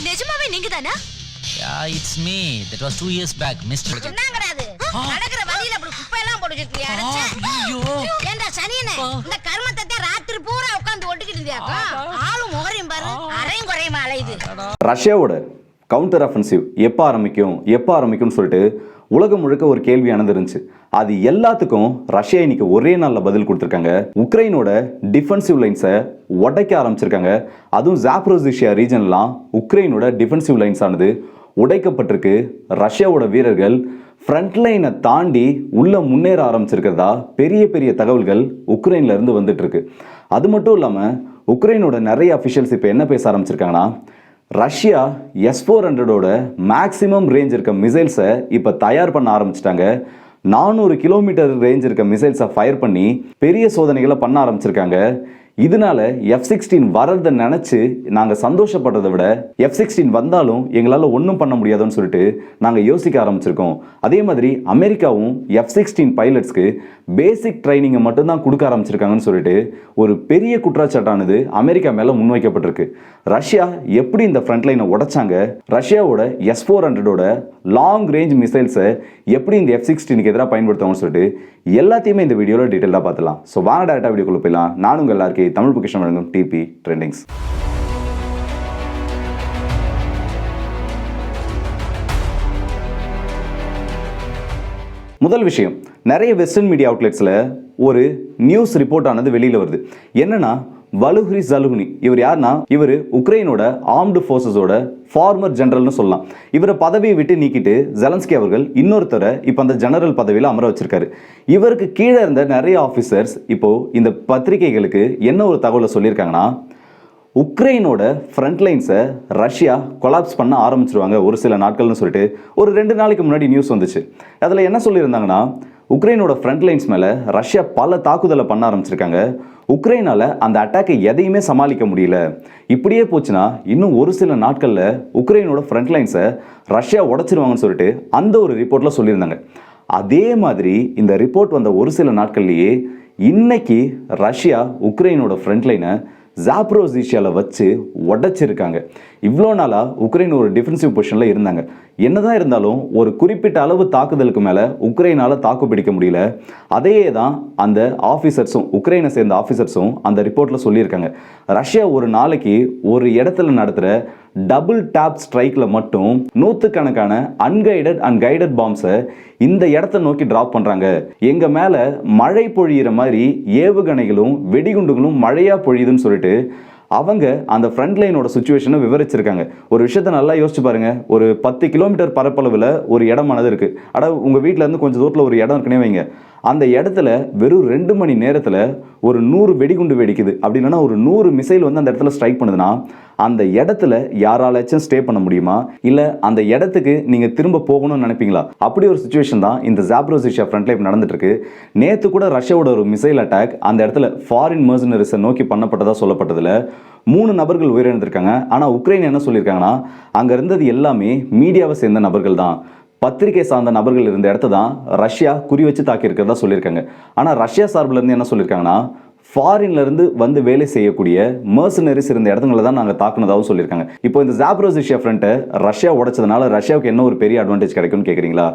நிஜமாவே நீங்க தானா? Yeah, it's me. That was 2 years back, Mr. என்னங்கறாது நடக்கிற வழியில அப்படி குப்பை எல்லாம் போட்டு வச்சிருக்கியா? ஐயோ ஏண்டா சனியனே இந்த கர்மத்தை ராத்திரி பூரா உட்கார்ந்து ஒட்டிக்கிட்டு இருந்தியாக்கா? ஆளு முகரையும் பாரு அரையும் குறையுமா அலையுது. ரஷ்யாவோட கவுண்டர் அஃபென்சிவ் எப்போ ஆரம்பிக்கும்னு சொல்லிட்டு உலகம் முழுக்க ஒரு கேள்வியானது இருந்துச்சு. அது எல்லாத்துக்கும் ரஷ்யா இன்னைக்கு ஒரே நாளில் பதில் கொடுத்துருக்காங்க. உக்ரைனோட டிஃபென்சிவ் லைன்ஸை உடைக்க ஆரம்பிச்சிருக்காங்க. அதுவும் ஜாப்ரோசிஷியா ரீஜன்லாம் உக்ரைனோட டிஃபென்சிவ் லைன்ஸ் ஆனது உடைக்கப்பட்டிருக்கு. ரஷ்யாவோட வீரர்கள் ஃப்ரண்ட் லைனை தாண்டி உள்ள முன்னேற ஆரம்பிச்சிருக்கிறதா பெரிய பெரிய தகவல்கள் உக்ரைன்ல இருந்து வந்துட்டு இருக்கு. அது மட்டும் இல்லாமல் உக்ரைனோட நிறைய அஃபிஷியல்ஸ் இப்போ என்ன பேச ஆரம்பிச்சிருக்காங்கன்னா, ரஷ்யா S-400ஓட மேக்ஸிமம் ரேஞ்ச் இருக்க மிசைல்ஸை இப்போ தயார் பண்ண ஆரம்பிச்சிட்டாங்க. 400 கிலோமீட்டர் ரேஞ்ச் இருக்க மிசைல்ஸை ஃபயர் பண்ணி பெரிய சோதனைகளை பண்ண ஆரம்பிச்சிருக்காங்க. இதனால F-16 வர்றதை நினச்சி நாங்கள் சந்தோஷப்படுறதை விட F-16 வந்தாலும் எங்களால் ஒன்றும் பண்ண முடியாதுன்னு சொல்லிட்டு நாங்கள் யோசிக்க ஆரம்பிச்சிருக்கோம். அதே மாதிரி அமெரிக்காவும் F-16 பைலட்ஸ்க்கு பேசிக் ட்ரைனிங்கை மட்டும்தான் கொடுக்க ஆரம்பிச்சிருக்காங்கன்னு சொல்லிட்டு ஒரு பெரிய குற்றச்சாட்டானது அமெரிக்கா மேலே முன்வைக்கப்பட்டிருக்கு. ரஷ்யா எப்படி இந்த ஃப்ரண்ட் லைனை உடைச்சாங்க, ரஷ்யாவோட S-400ஓட லாங் ரேஞ்ச் மிசைல்ஸை எப்படி இந்த F-16க்கு எதிராக பயன்படுத்துவாங்கன்னு சொல்லிட்டு எல்லாத்தையுமே இந்த வீடியோவில் டீட்டெயிலாக பார்த்துலாம். ஸோ வாங்க டேரக்டாக வீடியோக்குள்ள போயிடலாம். நான் உங்கள் எல்லாருக்கும் தமிழ் பொக்கிஷம் வழங்கும் டிபி ட்ரெண்டிங்ஸ். முதல் விஷயம், நிறைய வெஸ்டர்ன் மீடியா அவுட்லெட்ஸில் ஒரு நியூஸ் ரிப்போர்ட் ஆனது வெளியில் வருது. என்னன்னா, வலுஹ்ரி ஜலுஹ்னி இவர் யாருன்னா, இவர் உக்ரைனோட ஆர்ம்டு ஃபோர்ஸஸோட ஃபார்மர் ஜெனரல்னு சொல்லலாம். இவரை பதவியை விட்டு நீக்கிட்டு ஜெலன்ஸ்கி அவர்கள் இன்னொருத்தரை இப்போ அந்த ஜெனரல் பதவியில் அமர வச்சிருக்காரு. இவருக்கு கீழே இருந்த நிறைய ஆஃபீஸர்ஸ் இப்போ இந்த பத்திரிகைகளுக்கு என்ன ஒரு தகவலை சொல்லியிருக்காங்கன்னா, உக்ரைனோட ஃப்ரண்ட் லைன்ஸை ரஷ்யா கொலாப்ஸ் பண்ண ஆரம்பிச்சிருவாங்க ஒரு சில நாட்கள்னு சொல்லிட்டு ஒரு 2 நாளைக்கு முன்னாடி நியூஸ் வந்துச்சு. அதில் என்ன சொல்லியிருந்தாங்கன்னா, உக்ரைனோட ஃப்ரண்ட் லைன்ஸ் மேலே ரஷ்யா பல தாக்குதலை பண்ண ஆரம்பிச்சிருக்காங்க. உக்ரைனால் அந்த அட்டாக்கை எதையுமே சமாளிக்க முடியல. இப்படியே போச்சுன்னா இன்னும் ஒரு சில நாட்களில் உக்ரைனோட ஃப்ரண்ட் லைன்ஸை ரஷ்யா உடைச்சிருவாங்கன்னு சொல்லிட்டு அந்த ஒரு ரிப்போர்ட்டில் சொல்லியிருந்தாங்க. அதே மாதிரி இந்த ரிப்போர்ட் வந்த ஒரு சில நாட்கள்லேயே இன்னைக்கு ரஷ்யா உக்ரைனோட ஃப்ரண்ட் லைனை ஜாப்ரோசிஷியாவில் வச்சு உடைச்சிருக்காங்க. இவ்வளோ நாளாக உக்ரைன் ஒரு டிஃபென்சிவ் பொசிஷனில் இருந்தாங்க. என்னதான் இருந்தாலும் ஒரு குறிப்பிட்ட அளவு தாக்குதலுக்கு மேலே உக்ரைனால் தாக்கு பிடிக்க முடியல. அதையே தான் அந்த ஆஃபீஸர்ஸும் உக்ரைனை சேர்ந்த ஆஃபீஸர்ஸும் அந்த ரிப்போர்ட்டில் சொல்லியிருக்காங்க. ரஷ்யா ஒரு நாளைக்கு ஒரு இடத்துல நடத்துகிற டபுள் டாப் ஸ்ட்ரைக்கில் மட்டும் 100கணக்கான அன்கைடட் அண்ட் கைடட் பாம்ஸை இந்த இடத்த நோக்கி ட்ராப் பண்ணுறாங்க. எங்கள் மேலே மழை பொழியிற மாதிரி ஏவுகணைகளும் வெடிகுண்டுகளும் மழையாக பொழியுதுன்னு சொல்லிட்டு அவங்க அந்த ஃப்ரண்ட் லைனோட சுச்சுவேஷனை விவரிச்சிருக்காங்க. ஒரு விஷயத்தை நல்லா யோசிச்சு பாருங்க. ஒரு 10 கிலோமீட்டர் பரப்பளவில் ஒரு இடமானது இருக்குது. உங்கள் வீட்டில் இருந்து கொஞ்சம் தூரத்தில் ஒரு இடம் இருக்குன்னே வைங்க. அந்த இடத்துல வெறும் 2 மணி நேரத்தில் ஒரு 100 வெடிகுண்டு வெடிக்குது. அப்படின்னா ஒரு 100 மிசைல் வந்து அந்த இடத்துல ஸ்ட்ரைக் பண்ணுதுன்னா அந்த இடத்துல யாராலாச்சும் ஸ்டே பண்ண முடியுமா? இல்லை அந்த இடத்துக்கு நீங்கள் திரும்ப போகணும்னு நினைப்பீங்களா? அப்படி ஒரு சுச்சுவேஷன் தான் இந்த ஜாப்ரோசிஷியா ஃப்ரண்ட் லைன் நடந்துட்டு இருக்கு. நேற்று கூட ரஷ்யாவோட ஒரு மிசைல் அட்டாக் அந்த இடத்துல ஃபாரின் மர்சனரிஸை நோக்கி பண்ணப்பட்டதாக சொல்லப்பட்டதில் 3 நபர்கள் உயிரிழந்திருக்காங்க. ஆனால் உக்ரைன் என்ன சொல்லியிருக்காங்கன்னா, அங்கே இருந்தது எல்லாமே மீடியாவை சேர்ந்த நபர்கள் தான், பத்திரிகை சார்ந்த நபர்கள் இருந்த இடத்த தான் ரஷ்யா குறி வச்சு தாக்கியிருக்கிறதா சொல்லியிருக்காங்க. ஆனால் ரஷ்யா சார்பில் இருந்து என்ன சொல்லியிருக்காங்கன்னா, ஃபாரின்லேருந்து வந்து வேலை செய்யக்கூடிய மர்சனரிஸ் இருந்த இடத்துல தான் நாங்கள் தாக்குனதாகவும் சொல்லியிருக்காங்க. இப்போ இந்த ஜாப்ரோசிஷியா ஃப்ரண்ட்டை ரஷ்யா உடைச்சதுனால ரஷ்யாவுக்கு என்ன ஒரு பெரிய அட்வான்டேஜ் கிடைக்கும்னு கேட்குறீங்களா?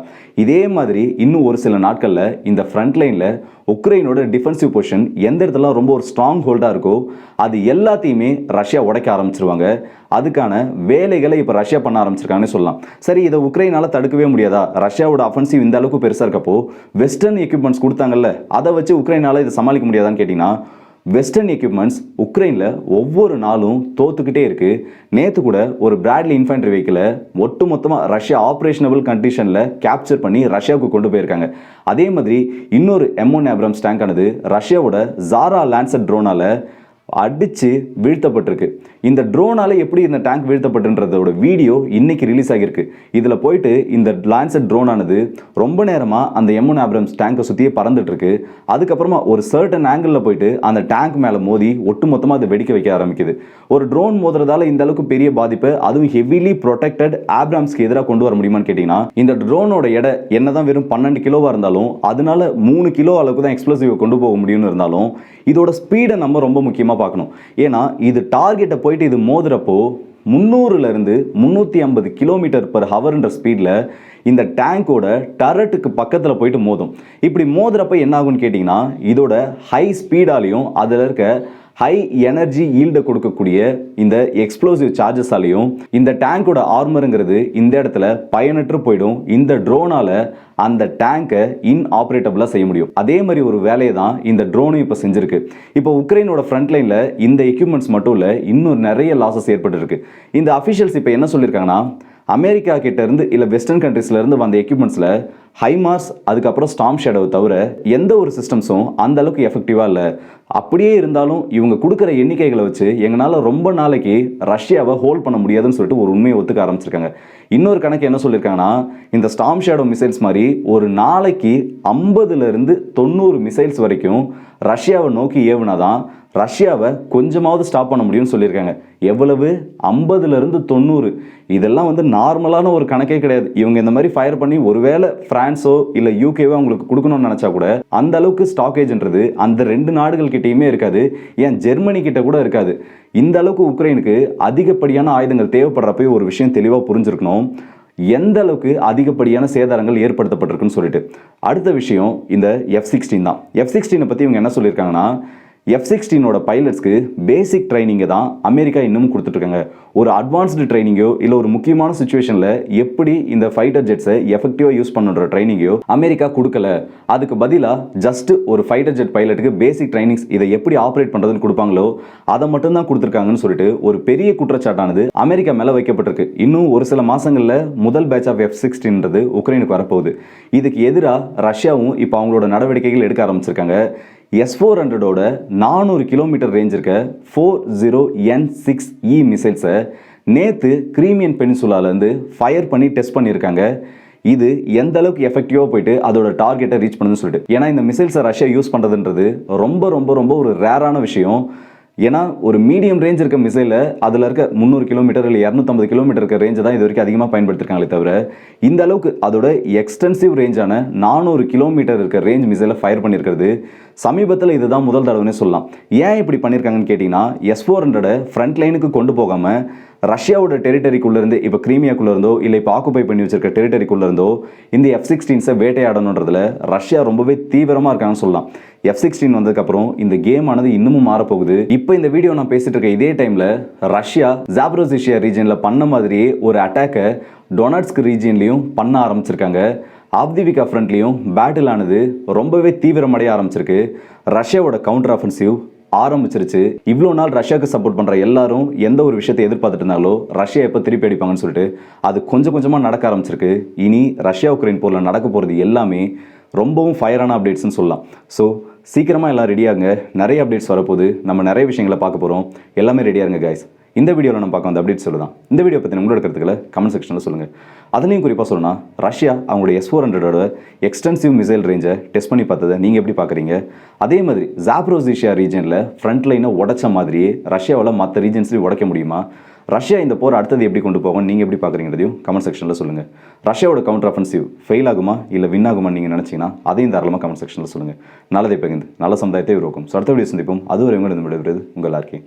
இதே மாதிரி இன்னும் ஒரு சில நாட்களில் இந்த ஃப்ரண்ட் லைனில் உக்ரைனோட டிஃபென்சிவ் பொசிஷன் எந்த இடத்துல ரொம்ப ஒரு ஸ்ட்ராங் ஹோல்டாக இருக்கோ அது எல்லாத்தையுமே ரஷ்யா உடைக்க ஆரம்பிச்சிருவாங்க. அதுக்கான வேலைகளை இப்போ ரஷ்யா பண்ண ஆரம்பிச்சிருக்காங்கன்னு சொல்லலாம். சரி, இதை உக்ரைனால் தடுக்கவே முடியாதா? ரஷ்யாவோட அஃபென்சிவ் இந்த அளவுக்கு பெருசாக இருக்கப்போ வெஸ்டர்ன் எக்யூப்மெண்ட்ஸ் கொடுத்தாங்கல்ல, அதை வச்சு உக்ரைனால் இதை சமாளிக்க முடியாதான்னு கேட்டிங்கன்னா, வெஸ்டர்ன் எக்யூப்மெண்ட்ஸ் உக்ரைனில் ஒவ்வொரு நாளும் தோத்துக்கிட்டே இருக்குது. நேற்று கூட ஒரு பிராட்லி இன்ஃபேண்ட்ரி வெஹிக்கிளை ஒட்டு மொத்தமாக ரஷ்யா ஆப்ரேஷனபிள் கண்டிஷனில் கேப்சர் பண்ணி ரஷ்யாவுக்கு கொண்டு போயிருக்காங்க. அதே மாதிரி இன்னொரு M1 ஏப்ரம்ஸ் டேங்கானது ரஷ்யாவோட ஜாரா லான்சர் ட்ரோனால் அடித்து வீழ்த்தப்பட்டிருக்கு. இந்த ட்ரோனால் எப்படி இந்த டேங்க் வீழ்த்தப்பட்டுன்றதோட வீடியோ இன்னைக்கு ரிலீஸ் ஆகியிருக்கு. இதில் போயிட்டு இந்த லான்சர் ட்ரோனானது ரொம்ப நேரமாக அந்த M1 ஏப்ரம்ஸ் டேங்கை சுற்றியே பறந்துட்டு இருக்கு. அதுக்கப்புறமா ஒரு சர்டன் ஆங்கிளில் போயிட்டு அந்த டேங்க் மேலே மோதி ஒட்டு மொத்தமாக அதை வெடிக்க வைக்க ஆரம்பிக்குது. ஒரு ட்ரோன் மோதுறதால இந்த அளவுக்கு பெரிய பாதிப்பு, அதுவும் ஹெவிலி ப்ரொடெக்டட் ஆப்ராம்ஸ்க்கு எதிராக கொண்டு வர முடியுமான்னு கேட்டிங்கன்னா, இந்த ட்ரோனோட எடை என்னதான் வெறும் 12 கிலோவாக இருந்தாலும் அதனால 3 கிலோ அளவுக்கு தான் எக்ஸ்ப்ளோசிவ் கொண்டு போக முடியும்னு இருந்தாலும் இதோட ஸ்பீடை நம்ம ரொம்ப முக்கியமாக பார்க்கணும். ஏன்னா இது டார்கெட்டை போயிட்டு இது மோதுறப்போ 300லேருந்து 350 km/hன்ற ஸ்பீடில் இந்த டேங்கோட டரட்டுக்கு பக்கத்தில் போயிட்டு மோதும். இப்படி மோதுறப்ப என்ன ஆகும்னு கேட்டிங்கன்னா, இதோட ஹை ஸ்பீடாலையும் அதில் இருக்க ஹை எனர்ஜி ஈல்டை கொடுக்கக்கூடிய இந்த எக்ஸ்ப்ளோசிவ் சார்ஜஸாலையும் இந்த டேங்கோட ஆர்மருங்கிறது இந்த இடத்துல பயனற்று போயிடும். இந்த ட்ரோனால் அந்த டேங்கை இன்ஆப்ரேட்டபிளாக செய்ய முடியும். அதே மாதிரி ஒரு வேலையை தான் இந்த ட்ரோனும் இப்போ செஞ்சிருக்கு. இப்போ உக்ரைனோட ஃப்ரண்ட் லைனில் இந்த எக்யூப்மெண்ட்ஸ் மட்டும் இல்லை, இன்னும் நிறைய லாஸஸ் ஏற்பட்டுருக்கு. இந்த அஃபிஷியல்ஸ் இப்போ என்ன சொல்லியிருக்காங்கன்னா, அமெரிக்கா கிட்ட இருந்து இல்லை வெஸ்டர்ன் கண்ட்ரீஸ்ல இருந்து வந்த எக்யூப்மெண்ட்ஸில் ஹைமார்ஸ் அதுக்கப்புறம் ஸ்டார்ம் ஷேடோவை தவிர எந்த ஒரு சிஸ்டம்ஸும் அந்த அளவுக்கு எஃபெக்டிவாக இல்லை. அப்படியே இருந்தாலும் இவங்க கொடுக்குற எண்ணிக்கைகளை வச்சு எங்களால் ரொம்ப நாளைக்கு ரஷ்யாவை ஹோல்ட் பண்ண முடியாதுன்னு சொல்லிட்டு ஒரு உண்மையை ஒத்துக்க ஆரம்பிச்சிருக்காங்க. இன்னொரு கணக்கு என்ன சொல்லியிருக்காங்கன்னா, இந்த ஸ்டார்ம் ஷேடோ மிசைல்ஸ் மாதிரி ஒரு நாளைக்கு 50லேருந்து 90 மிசைல்ஸ் வரைக்கும் ரஷ்யாவை நோக்கி ஏவுனாதான் ரஷ்யாவை கொஞ்சமாவது ஸ்டாப் பண்ண முடியும்னு சொல்லியிருக்காங்க. எவ்வளவு? 50லேருந்து 90. இதெல்லாம் நார்மலான ஒரு கணக்கே கிடையாது. இவங்க இந்த மாதிரி ஃபயர் பண்ணி ஒருவேளை பிரான்ஸோ இல்லை யூகேவோ அவங்களுக்கு கொடுக்கணும்னு நினச்சா கூட அந்த அளவுக்கு ஸ்டாக்கேஜ்ன்றது அந்த 2 நாடுகள் கிட்டேயுமே இருக்காது. ஏன் ஜெர்மனி கிட்ட கூட இருக்காது. இந்த அளவுக்கு உக்ரைனுக்கு அதிகப்படியான ஆயுதங்கள் தேவைப்படுறப்ப ஒரு விஷயம் தெளிவாக புரிஞ்சிருக்கணும், எந்த அளவுக்கு அதிகப்படியான சேதாரங்கள் ஏற்படுத்தப்பட்டிருக்குன்னு சொல்லிட்டு. அடுத்த விஷயம் இந்த F-16 தான். F-16 பற்றி இவங்க என்ன சொல்லியிருக்காங்கன்னா, F-16ஓட பைலட்ஸ்க்கு பேசிக் ட்ரைனிங்கை தான் அமெரிக்கா இன்னும் கொடுத்துட்ருக்காங்க. ஒரு அட்வான்ஸ்டு ட்ரைனிங்கோ இல்லை ஒரு முக்கியமான சுச்சுவேஷனில் எப்படி இந்த ஃபைட்டர் ஜெட்ஸை எஃபெக்டிவாக யூஸ் பண்ணுற ட்ரைனிங்கோ அமெரிக்கா கொடுக்கல. அதுக்கு பதிலாக ஜஸ்ட் ஒரு ஃபைட்டர் ஜெட் பைலட்டுக்கு பேசிக் ட்ரைனிங்ஸ், இதை எப்படி ஆப்ரேட் பண்ணுறதுன்னு கொடுப்பாங்களோ அதை மட்டும்தான் கொடுத்துருக்காங்கன்னு சொல்லிட்டு ஒரு பெரிய குற்றச்சாட்டானது அமெரிக்கா மேலே வைக்கப்பட்டிருக்கு. இன்னும் ஒரு சில மாதங்களில் முதல் பேட்ச் ஆஃப் F-16ன்றது உக்ரைனுக்கு வரப்போகுது. இதுக்கு எதிராக ரஷ்யாவும் இப்போ அவங்களோட நடவடிக்கைகள் எடுக்க ஆரம்பிச்சிருக்காங்க. S-400ஓட 400 கிலோமீட்டர் ரேஞ்ச் இருக்க 40N6E மிசைல்ஸை நேற்று கிரீமியன் பெனிசுலாலேருந்து ஃபயர் பண்ணி டெஸ்ட் பண்ணியிருக்காங்க. இது எந்த அளவுக்கு எஃபெக்டிவாக போயிட்டு அதோட டார்கெட்டை ரீச் பண்ணுதுன்னு சொல்லிட்டு. ஏன்னா இந்த மிசைல்ஸை ரஷ்யா யூஸ் பண்ணுறதுன்றது ரொம்ப ரொம்ப ரொம்ப ஒரு ரேரான விஷயம். ஏன்னா ஒரு மீடியம் ரேஞ்ச் இருக்க மிசைலை அதில் இருக்க 300 கிலோமீட்டர் இல்லை 250 கிலோமீட்டர் இருக்க ரேஞ்சை தான் இது வரைக்கும் அதிகமாக பயன்படுத்திருக்காங்களே தவிர இந்த அளவுக்கு அதோட எக்ஸ்டென்சிவ் ரேஞ்சான 400 கிலோமீட்டர் இருக்க ரேஞ்ச் மிசைலை ஃபயர் பண்ணியிருக்கிறது சமீபத்தில் இதுதான் முதல் தடவைன்னு சொல்லலாம். ஏன் இப்படி பண்ணியிருக்காங்கன்னு கேட்டிங்கன்னா, S-400 ஃப்ரண்ட் லைனுக்கு கொண்டு போகாமல் ரஷ்யாவோட டெரிட்டரிக்குள்ளேருந்து இப்போ கிரீமியாக்குள்ளே இருந்தோ இல்லை இப்போ ஆக்குபை பண்ணி வச்சிருக்க டெரிட்டரிக்குள்ளே இருந்தோ இந்த F-16 வேட்டையாடணுன்றதுல ரஷ்யா ரொம்பவே தீவிரமாக இருக்காங்கன்னு சொல்லலாம். F-16 வந்ததுக்கப்புறம் இந்த கேம் ஆனது இன்னமும் மாறப்போகுது. இப்போ இந்த வீடியோ நான் பேசிட்டு இருக்க இதே டைமில் ரஷ்யா ஜாப்ரோசிஷியா ரீஜனில் பண்ண மாதிரியே ஒரு அட்டாக்கை டொனட்ஸ்க் ரீஜன்லையும் பண்ண ஆரம்பிச்சிருக்காங்க. ஆப்திவிகா ஃப்ரண்ட்லையும் பேட்டில் ஆனது ரொம்பவே தீவிரமடைய ஆரம்பிச்சிருக்கு. ரஷ்யாவோட கவுண்டர் ஆஃபென்சிவ் ஆரம்பிச்சிருச்சு. இவ்வளோ நாள் ரஷ்யாவுக்கு சப்போர்ட் பண்ணுற எல்லாரும் எந்த ஒரு விஷயத்தை எதிர்பார்த்துட்டு இருந்தாங்களோ ரஷ்யா எப்போ திருப்பி அடிப்பாங்கன்னு சொல்லிட்டு அது கொஞ்சம் கொஞ்சமாக நடக்க ஆரம்பிச்சிருக்கு. இனி ரஷ்யா உக்ரைன் போரில் நடக்க போகிறது எல்லாமே ரொம்பவும் ஃபயரான அப்டேட்ஸ்னு சொல்லலாம். ஸோ சீக்கிரமாக எல்லாம் ரெடியாகுங்க. நிறைய அப்டேட்ஸ் வரப்போகுது. நம்ம நிறைய விஷயங்களை பார்க்க போகிறோம். எல்லாமே ரெடியாக இருங்க கைஸ். இந்த வீடியோவில் நம்ம பார்க்க வந்த அப்டேட்ஸ் சொல்லுதான். இந்த வீடியோ பற்றி உங்களோட கருத்துக்களை கமெண்ட் செக்ஷனில் சொல்லுங்கள். அதுலேயும் குறிப்பாக சொல்லணும்னா, ரஷ்யா அவங்களுடைய S-400ஓட எக்ஸ்டென்சிவ் மிசைல் ரேஞ்சை டெஸ்ட் பண்ணி பார்த்ததை நீங்கள் எப்படி பார்க்குறீங்க? அதே மாதிரி ஜாப்ரோசிஷியா ரீஜனில் ஃப்ரண்ட் லைனை உடைச்ச மாதிரியே ரஷ்யாவில் மற்ற ரீஜன்ஸ்லையும் உடைக்க முடியுமா? ரஷ்யா இந்த போர் அடுத்தது எப்படி கொண்டு போகும் நீங்கள் எப்படி பார்க்குறீங்கிறதையும் கமெண்ட் செக்ஷனில் சொல்லுங்கள். ரஷ்யாவோட கவுண்டர் ஆஃபென்சிவ் ஃபெயில் ஆகுமா இல்லை வின் ஆகுமான்னு நீங்கள் நினச்சிங்கன்னா அதையும் தாராளமாக கமெண்ட் செக்ஷனில் சொல்லுங்கள். நல்லதை பகிர்ந்து நல்ல சமுதாயத்தை உருவாக்கும். ஸோ அடுத்த வீடியோ சந்திப்போம். அதுவரை உங்களிடம் விடைபெறுவது உங்கள் ஆர்கே.